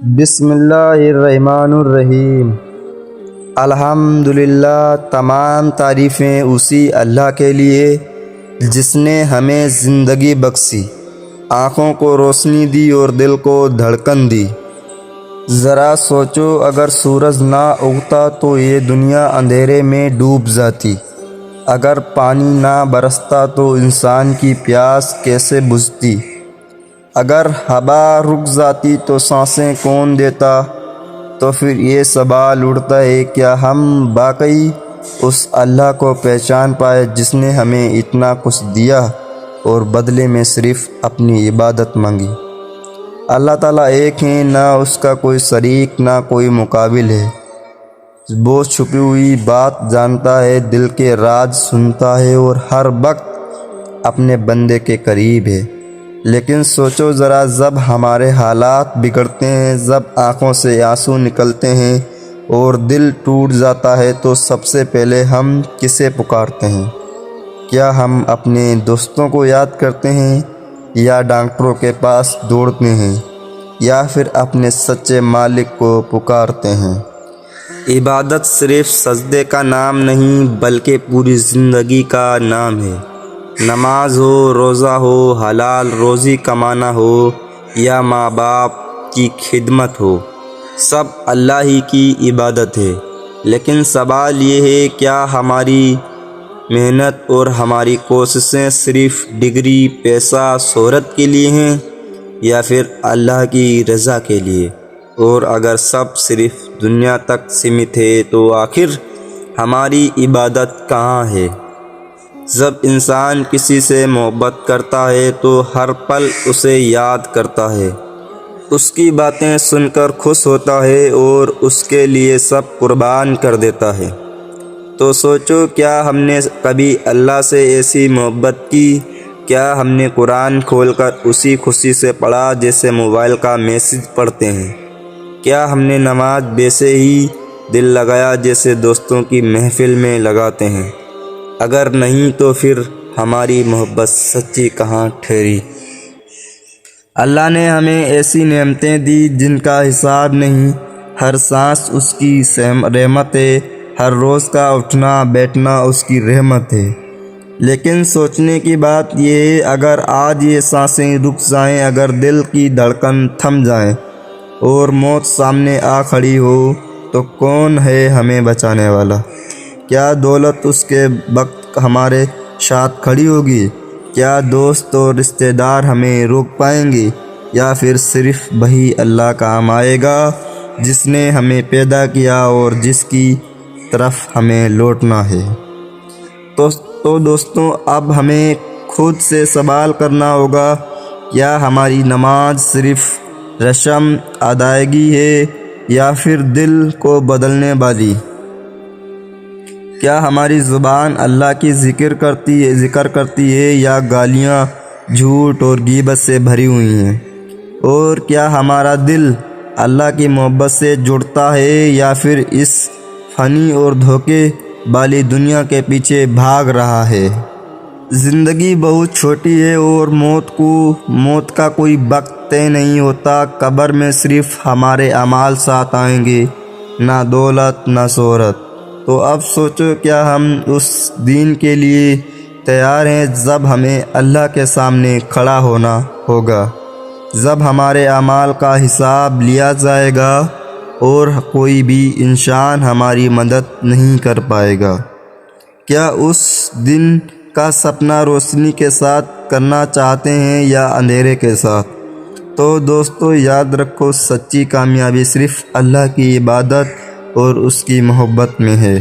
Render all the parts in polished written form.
بسم اللہ الرحمن الرحیم۔ الحمدللہ، تمام تعریفیں اسی اللہ کے لیے جس نے ہمیں زندگی بخشی، آنکھوں کو روشنی دی اور دل کو دھڑکن دی۔ ذرا سوچو، اگر سورج نہ اگتا تو یہ دنیا اندھیرے میں ڈوب جاتی، اگر پانی نہ برستا تو انسان کی پیاس کیسے بجھتی، اگر ہوا رک جاتی تو سانسیں کون دیتا۔ تو پھر یہ سوال اٹھتا ہے، کیا ہم واقعی اس اللہ کو پہچان پائے جس نے ہمیں اتنا کچھ دیا اور بدلے میں صرف اپنی عبادت مانگی؟ اللہ تعالیٰ ایک ہے، نہ اس کا کوئی شریک، نہ کوئی مقابل ہے۔ وہ چھپی ہوئی بات جانتا ہے، دل کے راز سنتا ہے اور ہر وقت اپنے بندے کے قریب ہے۔ لیکن سوچو ذرا، جب ہمارے حالات بگڑتے ہیں، جب آنکھوں سے آنسو نکلتے ہیں اور دل ٹوٹ جاتا ہے تو سب سے پہلے ہم کسے پکارتے ہیں؟ کیا ہم اپنے دوستوں کو یاد کرتے ہیں، یا ڈاکٹروں کے پاس دوڑتے ہیں، یا پھر اپنے سچے مالک کو پکارتے ہیں؟ عبادت صرف سجدے کا نام نہیں بلکہ پوری زندگی کا نام ہے۔ نماز ہو، روزہ ہو، حلال روزی کمانا ہو، یا ماں باپ کی خدمت ہو، سب اللہ ہی کی عبادت ہے۔ لیکن سوال یہ ہے، کیا ہماری محنت اور ہماری کوششیں صرف ڈگری، پیسہ، شہرت کے لیے ہیں، یا پھر اللہ کی رضا کے لیے؟ اور اگر سب صرف دنیا تک سمت ہے تو آخر ہماری عبادت کہاں ہے؟ جب انسان کسی سے محبت کرتا ہے تو ہر پل اسے یاد کرتا ہے، اس کی باتیں سن کر خوش ہوتا ہے اور اس کے لیے سب قربان کر دیتا ہے۔ تو سوچو، کیا ہم نے کبھی اللہ سے ایسی محبت کی؟ کیا ہم نے قرآن کھول کر اسی خوشی سے پڑھا جیسے موبائل کا میسج پڑھتے ہیں؟ کیا ہم نے نماز ویسے ہی دل لگایا جیسے دوستوں کی محفل میں لگاتے ہیں؟ اگر نہیں تو پھر ہماری محبت سچی کہاں ٹھہری؟ اللہ نے ہمیں ایسی نعمتیں دی جن کا حساب نہیں، ہر سانس اس کی رحمت ہے، ہر روز کا اٹھنا بیٹھنا اس کی رحمت ہے۔ لیکن سوچنے کی بات یہ ہے، اگر آج یہ سانسیں رک جائیں، اگر دل کی دھڑکن تھم جائیں اور موت سامنے آ کھڑی ہو تو کون ہے ہمیں بچانے والا؟ کیا دولت اس کے وقت ہمارے ساتھ کھڑی ہوگی؟ کیا دوست اور رشتہ دار ہمیں روک پائیں گے؟ یا پھر صرف وہی اللہ کام آئے گا جس نے ہمیں پیدا کیا اور جس کی طرف ہمیں لوٹنا ہے؟ تو دوستوں، اب ہمیں خود سے سوال کرنا ہوگا، کیا ہماری نماز صرف رسم ادائیگی ہے یا پھر دل کو بدلنے والی؟ کیا ہماری زبان اللہ کی ذکر کرتی ہے یا گالیاں، جھوٹ اور غیبت سے بھری ہوئی ہیں؟ اور کیا ہمارا دل اللہ کی محبت سے جڑتا ہے یا پھر اس فانی اور دھوکے والی دنیا کے پیچھے بھاگ رہا ہے؟ زندگی بہت چھوٹی ہے اور موت کا کوئی وقت طے نہیں ہوتا۔ قبر میں صرف ہمارے اعمال ساتھ آئیں گے، نہ دولت نہ شہرت۔ تو اب سوچو، کیا ہم اس دن کے لیے تیار ہیں جب ہمیں اللہ کے سامنے کھڑا ہونا ہوگا، جب ہمارے اعمال کا حساب لیا جائے گا اور کوئی بھی انسان ہماری مدد نہیں کر پائے گا؟ کیا اس دن کا سپنا روشنی کے ساتھ کرنا چاہتے ہیں یا اندھیرے کے ساتھ؟ تو دوستو، یاد رکھو، سچی کامیابی صرف اللہ کی عبادت اور اس کی محبت میں ہے،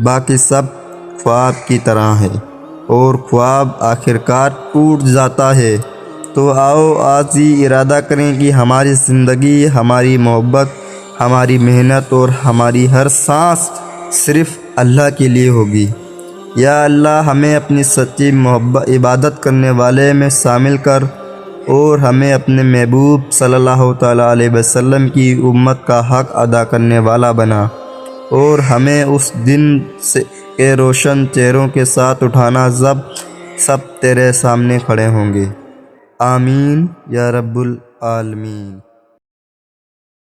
باقی سب خواب کی طرح ہے اور خواب آخرکار ٹوٹ جاتا ہے۔ تو آؤ آج ہی ارادہ کریں کہ ہماری زندگی، ہماری محبت، ہماری محنت اور ہماری ہر سانس صرف اللہ کے لیے ہوگی۔ یا اللہ، ہمیں اپنی سچی عبادت کرنے والے میں شامل کر اور ہمیں اپنے محبوب صلی اللہ تعالیٰ علیہ وسلم کی امت کا حق ادا کرنے والا بنا، اور ہمیں اس دن کے روشن چہروں کے ساتھ اٹھانا جب سب تیرے سامنے کھڑے ہوں گے۔ آمین یا رب العالمین۔